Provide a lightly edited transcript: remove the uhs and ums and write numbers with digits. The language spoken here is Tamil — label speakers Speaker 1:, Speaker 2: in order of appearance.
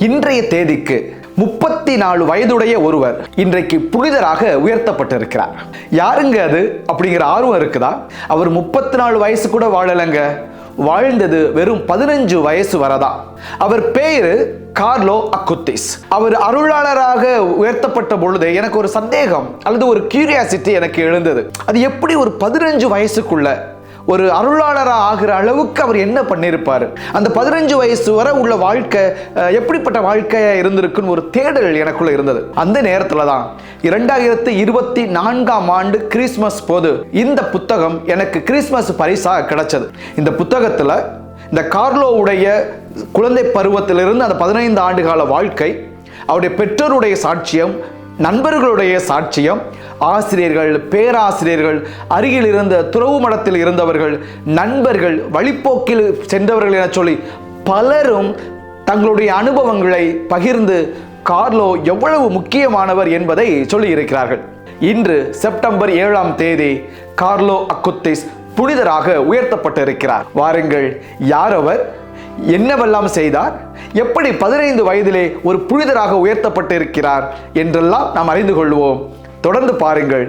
Speaker 1: இன்றைய தேதிக்கு 34 வயதுடைய ஒருவர் இன்றைக்கு புனிதராக உயர்த்தப்பட்டிருக்கிறார். யாருங்க அது அப்படிங்கிற ஆர்வம் இருக்குதா? அவர் 34 வயசு கூட வாழலைங்க. வாழ்ந்தது வெறும் 15 வயசு வரதான். அவர் பேரு கார்லோ அக்குத்திஸ். அவர் அருளாளராக உயர்த்தப்பட்ட பொழுது எனக்கு ஒரு சந்தேகம் அல்லது ஒரு கியூரியாசிட்டி எனக்கு எழுந்தது. அது எப்படி ஒரு 15 வயசுக்குள்ள ஒரு அருளாளராக ஆகிற அளவுக்கு அவர் என்ன பண்ணியிருப்பார்? அந்த 15 வயசு வரை உள்ள வாழ்க்கை எப்படிப்பட்ட வாழ்க்கையா இருந்திருக்குன்னு ஒரு தேடல் எனக்குள்ள இருந்தது. அந்த நேரத்தில் தான் 2024ஆம் ஆண்டு கிறிஸ்மஸ் போது இந்த புத்தகம் எனக்கு கிறிஸ்மஸ் பரிசாக கிடைச்சது. இந்த புத்தகத்தில் இந்த கார்லோவுடைய குழந்தை பருவத்திலிருந்து அந்த 15 ஆண்டுகால வாழ்க்கை, அவருடைய பெற்றோருடைய சாட்சியம், நண்பர்களுடைய சாட்சியம், ஆசிரியர்கள், பேராசிரியர்கள், அருகில் இருந்த துறவு மடத்தில் இருந்தவர்கள், நண்பர்கள், வழிப்போக்கில் சென்றவர்கள் என சொல்லி பலரும் தங்களுடைய அனுபவங்களை பகிர்ந்து கார்லோ எவ்வளவு முக்கியமானவர் என்பதை சொல்லி இருக்கிறார்கள். இன்று செப்டம்பர் 7ஆம் தேதி கார்லோ அக்குத்திஸ் புனிதராக உயர்த்தப்பட்டிருக்கிறார். வாருங்கள், யார் அவர், என்னவெல்லாம் செய்தார், எப்படி 15 வயதிலே ஒரு புனிதராக உயர்த்தப்பட்டிருக்கிறார் என்றெல்லாம் நாம் அறிந்து கொள்வோம். தொடர்ந்து பாருங்கள்.